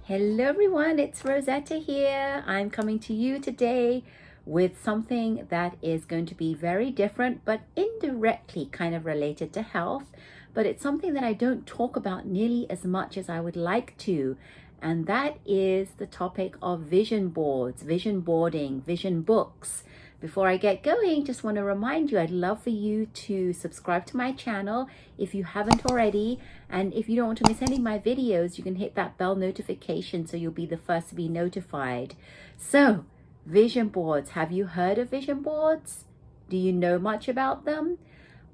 Hello everyone, it's Rosetta here. I'm coming to you today with something that is going to be very different but indirectly kind of related to health, but it's something that I don't talk about nearly as much as I would like to, and that is the topic of vision boards, vision boarding, vision books. Before I get going, just want to remind you, I'd love for you to subscribe to my channel if you haven't already. And if you don't want to miss any of my videos, you can hit that bell notification so you'll be the first to be notified. So, vision boards. Have you heard of vision boards? Do you know much about them?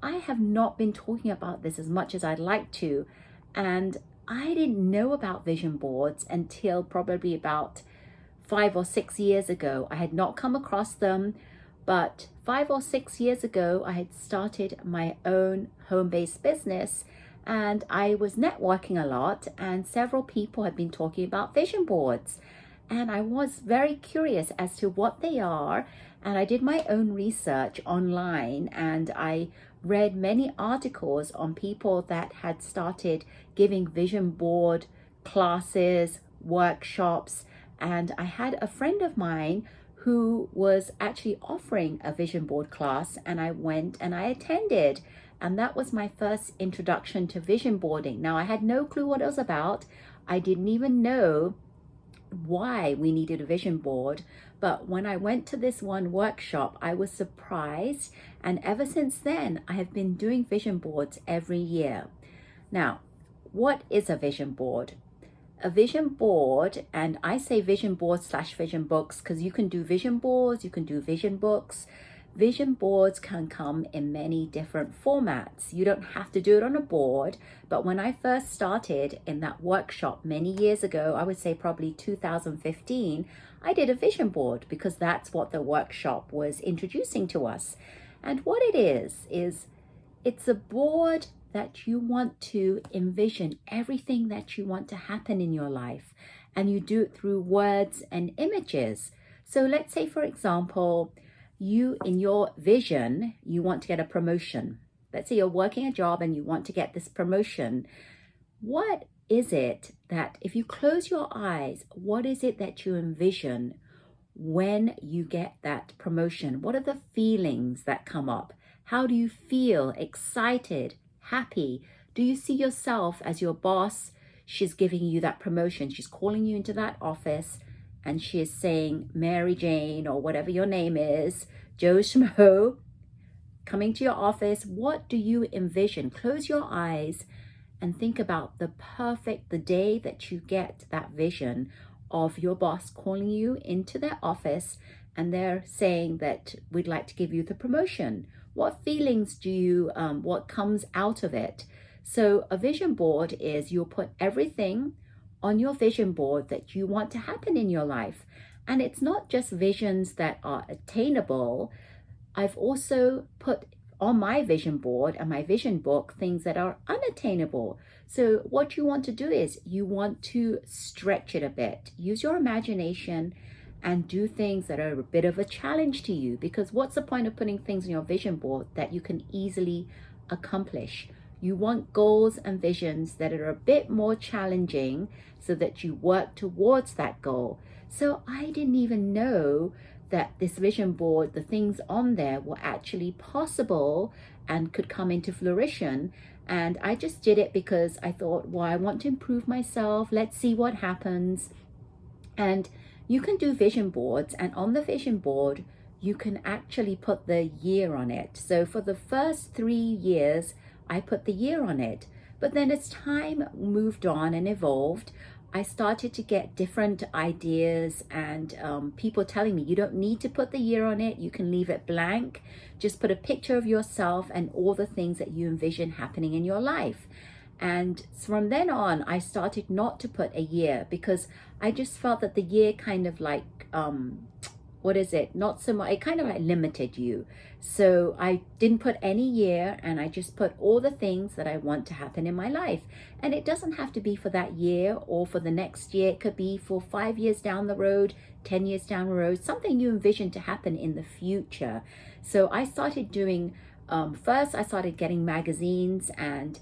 I have not been talking about this as much as I'd like to. And I didn't know about vision boards until probably about 5 or 6 years ago. I had not come across them. But 5 or 6 years ago, I had started my own home-based business and I was networking a lot, and several people had been talking about vision boards. And I was very curious as to what they are. And I did my own research online and I read many articles on people that had started giving vision board classes, workshops. And I had a friend of mine who was actually offering a vision board class, and I went and I attended, and that was my first introduction to vision boarding. Now, I had no clue what it was about. I didn't even know why we needed a vision board, but when I went to this one workshop, I was surprised, and ever since then I have been doing vision boards every year. Now, what is a vision board? A vision board, and I say vision board / vision books because you can do vision boards, you can do vision books. Vision boards can come in many different formats. You don't have to do it on a board, but when I first started in that workshop many years ago, I would say probably 2015, I did a vision board because that's what the workshop was introducing to us. And what it is it's a board that you want to envision everything that you want to happen in your life, and you do it through words and images. So let's say, for example, you in your vision, you want to get a promotion. Let's say you're working a job and you want to get this promotion. What is it that, if you close your eyes, what is it that you envision when you get that promotion? What are the feelings that come up? How do you feel? Excited? Happy? Do you see yourself as your boss? She's giving you that promotion. She's calling you into that office and she is saying, Mary Jane, or whatever your name is, Joe Schmo, coming to your office. What do you envision? Close your eyes and think about the day that you get that vision of your boss calling you into their office and they're saying that we'd like to give you the promotion. What feelings do you, what comes out of it? So a vision board is you'll put everything on your vision board that you want to happen in your life. And it's not just visions that are attainable. I've also put on my vision board and my vision book things that are unattainable. So what you want to do is you want to stretch it a bit. Use your imagination and do things that are a bit of a challenge to you, because what's the point of putting things on your vision board that you can easily accomplish? You want goals and visions that are a bit more challenging so that you work towards that goal. So I didn't even know that this vision board, the things on there were actually possible and could come into fruition. And I just did it because I thought, well, I want to improve myself. Let's see what happens. And you can do vision boards, and on the vision board, you can actually put the year on it. So for the first 3 years, I put the year on it. But then as time moved on and evolved, I started to get different ideas and people telling me, you don't need to put the year on it. You can leave it blank. Just put a picture of yourself and all the things that you envision happening in your life. And from then on, I started not to put a year because I just felt that the year kind of like, not so much, it kind of like limited you. So I didn't put any year, and I just put all the things that I want to happen in my life. And it doesn't have to be for that year or for the next year. It could be for 5 years down the road, 10 years down the road, something you envision to happen in the future. So I started doing, first I started getting magazines and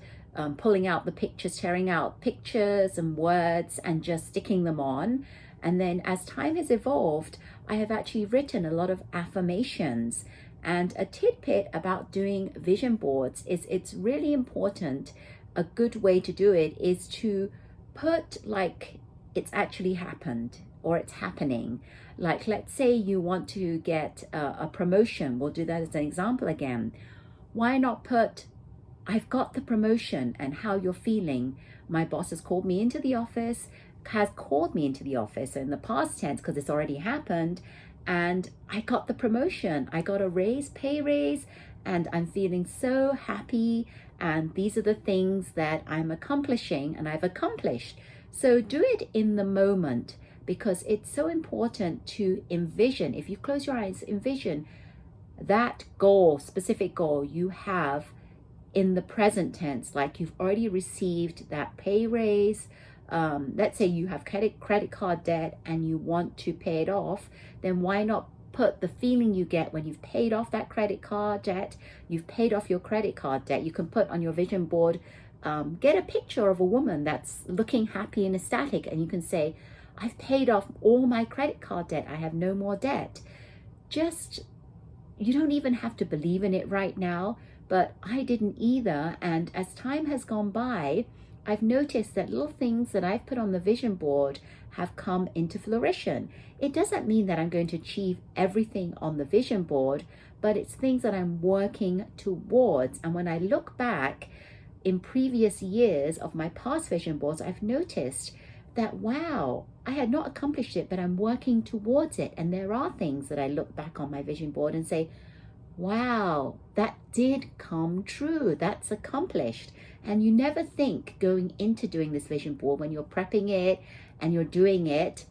pulling out the pictures, tearing out pictures and words and just sticking them on. And then as time has evolved, I have actually written a lot of affirmations. And a tidbit about doing vision boards is it's really important. A good way to do it is to put like it's actually happened or it's happening. Like, let's say you want to get a promotion. We'll do that as an example again. Why not put, I've got the promotion and how you're feeling. My boss has called me into the office, in the past tense because it's already happened, and I got the promotion. I got a raise, pay raise, and I'm feeling so happy. And these are the things that I'm accomplishing and I've accomplished. So do it in the moment because it's so important to envision. If you close your eyes, envision that goal, specific goal you have in the present tense, like you've already received that pay raise. Let's say you have credit card debt and you want to pay it off, then why not put the feeling you get when you've paid off that credit card debt, you've paid off your credit card debt. You can put on your vision board, get a picture of a woman that's looking happy and ecstatic, and you can say, I've paid off all my credit card debt. I have no more debt. You don't even have to believe in it right now, but I didn't either. And as time has gone by, I've noticed that little things that I've put on the vision board have come into fruition. It doesn't mean that I'm going to achieve everything on the vision board, but it's things that I'm working towards. And when I look back in previous years of my past vision boards, I've noticed that, wow, I had not accomplished it, but I'm working towards it. And there are things that I look back on my vision board and say, wow, that did come true. That's accomplished. And you never think going into doing this vision board, when you're prepping it and you're doing it,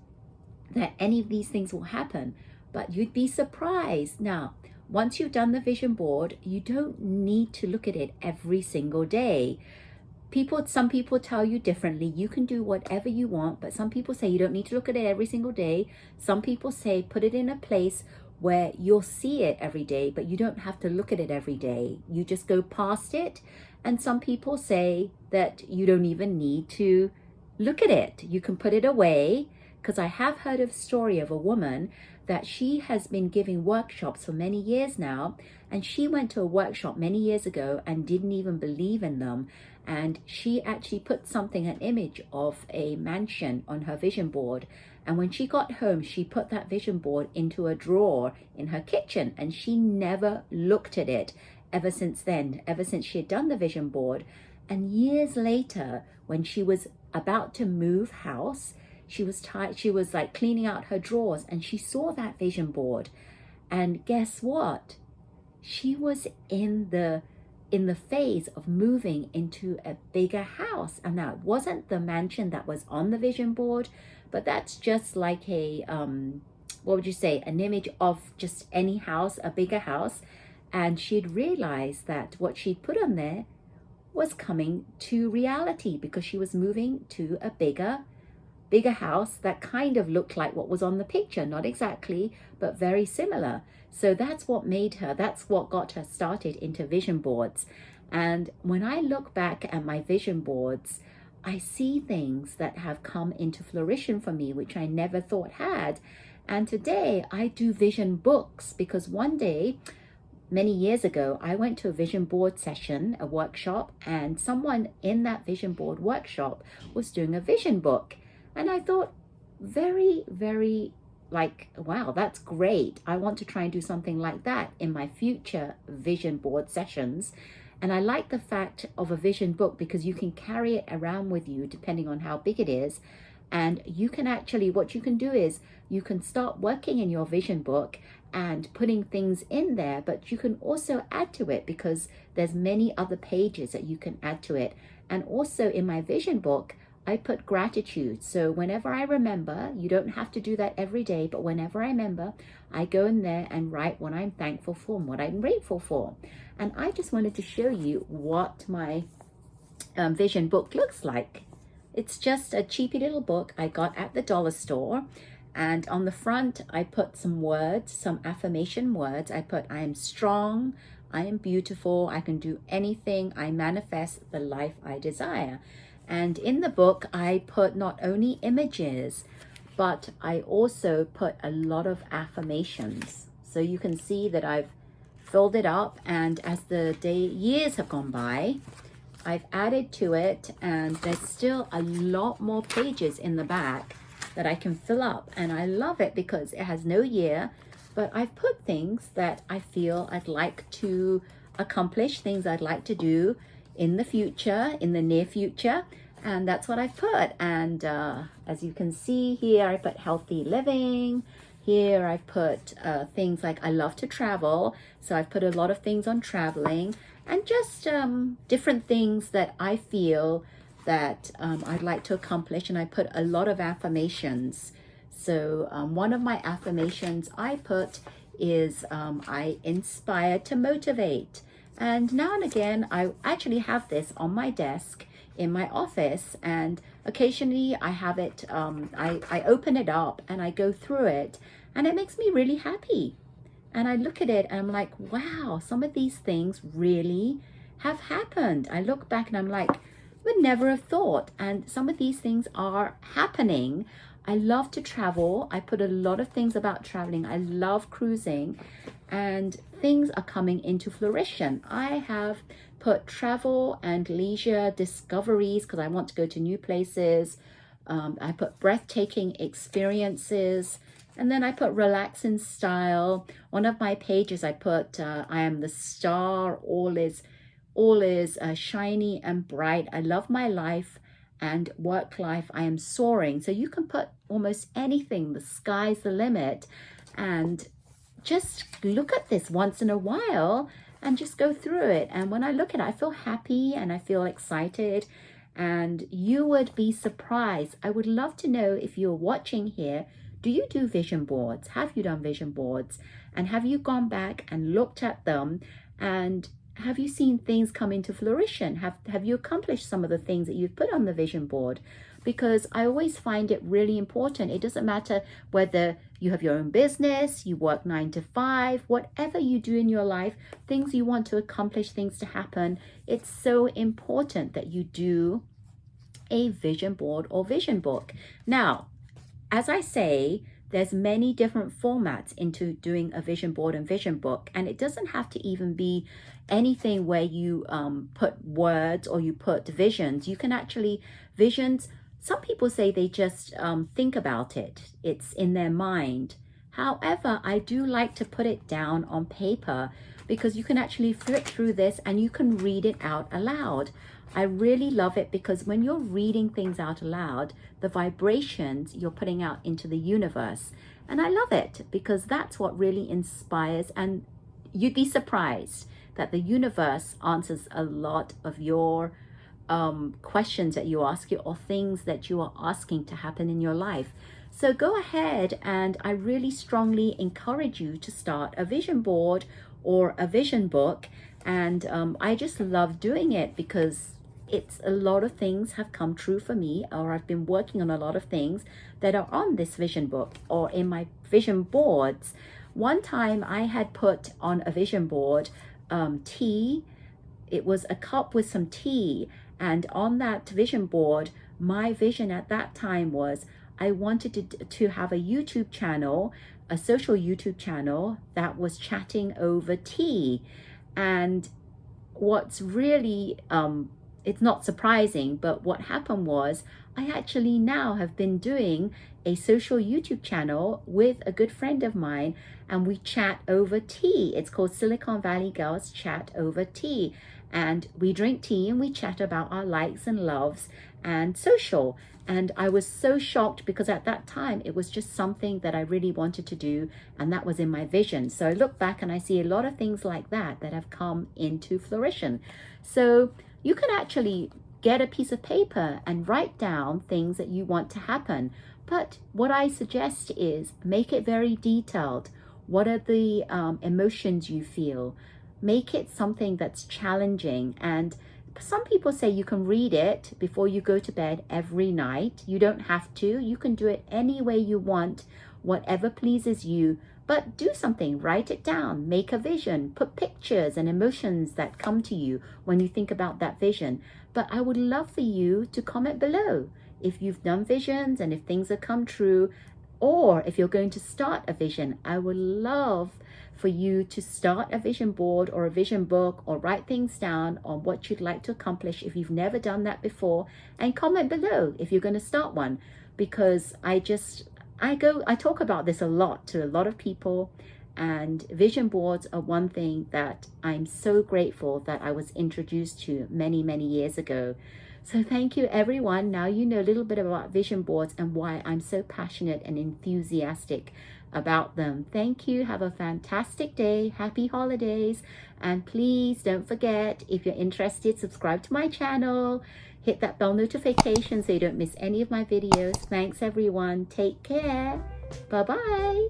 that any of these things will happen. But you'd be surprised. Now, once you've done the vision board, you don't need to look at it every single day. Some people tell you differently. You can do whatever you want, but some people say you don't need to look at it every single day. Some people say put it in a place where you'll see it every day, but you don't have to look at it every day. You just go past it. And some people say that you don't even need to look at it. You can put it away, because I have heard of a story of a woman that she has been giving workshops for many years now, and she went to a workshop many years ago and didn't even believe in them. And she actually put an image of a mansion on her vision board. And when she got home, she put that vision board into a drawer in her kitchen, and she never looked at it ever since then, ever since she had done the vision board. And years later, when she was about to move house, she was like cleaning out her drawers, and she saw that vision board. And guess what? She was in the phase of moving into a bigger house. And now it wasn't the mansion that was on the vision board, but that's just like a, what would you say, an image of just any house, a bigger house. And she'd realized that what she'd put on there was coming to reality, because she was moving to a bigger house that kind of looked like what was on the picture. Not exactly, but very similar. So that's what got her started into vision boards. And when I look back at my vision boards, I see things that have come into fruition for me, which I never thought had. And today I do vision books, because one day, many years ago, I went to a vision board session, a workshop, and someone in that vision board workshop was doing a vision book. And I thought, very, very, like, wow, that's great. I want to try and do something like that in my future vision board sessions. And I like the fact of a vision book because you can carry it around with you depending on how big it is. And you can actually, what you can do is you can start working in your vision book and putting things in there, but you can also add to it because there's many other pages that you can add to it. And also in my vision book, I put gratitude. So whenever I remember, you don't have to do that every day, but whenever I remember, I go in there and write what I'm thankful for and what I'm grateful for. And I just wanted to show you what my vision book looks like. It's just a cheapy little book I got at the dollar store. And on the front, I put some words, some affirmation words. I put, I am strong, I am beautiful. I can do anything. I manifest the life I desire. And in the book, I put not only images, but I also put a lot of affirmations. So you can see that I've filled it up, and as the years have gone by, I've added to it, and there's still a lot more pages in the back that I can fill up. And I love it because it has no year, but I've put things that I feel I'd like to accomplish, things I'd like to do in the future, in the near future. And that's what I've put. And as you can see here, I put healthy living. Here I've put things like I love to travel. So I've put a lot of things on traveling, and just different things that I feel that I'd like to accomplish. And I put a lot of affirmations. So one of my affirmations I put is I inspire to motivate. And now and again, I actually have this on my desk in my office, and occasionally I have it, I open it up and I go through it, and it makes me really happy. And I look at it and I'm like, wow, some of these things really have happened. I look back and I'm like, would never have thought. And some of these things are happening. I love to travel. I put a lot of things about traveling. I love cruising, and things are coming into fruition. I have put travel and leisure discoveries because I want to go to new places. I put breathtaking experiences, and then I put relax in style. One of my pages I put I am the star, all is shiny and bright. I love my life and work life. I am soaring. So you can put almost anything. The sky's the limit. And just look at this once in a while and just go through it. And when I look at it, I feel happy and I feel excited. And you would be surprised. I would love to know, if you're watching here, do you do vision boards? Have you done vision boards? And have you gone back and looked at them? And have you seen things come into fruition? Have you accomplished some of the things that you've put on the vision board? Because I always find it really important. It doesn't matter whether you have your own business, you work 9 to 5, whatever you do in your life, things you want to accomplish, things to happen. It's so important that you do a vision board or vision book. Now, as I say, there's many different formats into doing a vision board and vision book, and it doesn't have to even be anything where you put words or you put visions. You can actually, visions, some people say they just think about it. It's in their mind. However, I do like to put it down on paper, because you can actually flip through this and you can read it out aloud. I really love it because when you're reading things out aloud, the vibrations you're putting out into the universe. And I love it because that's what really inspires, and you'd be surprised that the universe answers a lot of your questions that you ask, or things that you are asking to happen in your life. So go ahead, and I really strongly encourage you to start a vision board or a vision book. And I just love doing it because it's a lot of things have come true for me, or I've been working on a lot of things that are on this vision book or in my vision boards. One time I had put on a vision board tea. It was a cup with some tea, and on that vision board, my vision at that time was I wanted to have a YouTube channel, a social YouTube channel that was chatting over tea. And what's really it's not surprising, but what happened was I actually now have been doing a social YouTube channel with a good friend of mine, and we chat over tea. It's called Silicon Valley Girls Chat Over Tea. And we drink tea and we chat about our likes and loves and social. And I was so shocked because at that time it was just something that I really wanted to do, and that was in my vision. So I look back and I see a lot of things like that have come into fruition. So you can actually get a piece of paper and write down things that you want to happen. But what I suggest is make it very detailed. What are the emotions you feel? Make it something that's challenging. And some people say you can read it before you go to bed every night. You don't have to. You can do it any way you want, whatever pleases you. But do something, write it down, make a vision, put pictures and emotions that come to you when you think about that vision. But I would love for you to comment below if you've done visions and if things have come true, or if you're going to start a vision. I would love for you to start a vision board or a vision book, or write things down on what you'd like to accomplish if you've never done that before, and comment below if you're going to start one, because I talk about this a lot to a lot of people, and vision boards are one thing that I'm so grateful that I was introduced to many, many years ago. So thank you, everyone. Now you know a little bit about vision boards and why I'm so passionate and enthusiastic about them. Thank you. Have a fantastic day. Happy holidays. And please don't forget, if you're interested, subscribe to my channel. Hit that bell notification so you don't miss any of my videos. Thanks, everyone. Take care. Bye-bye.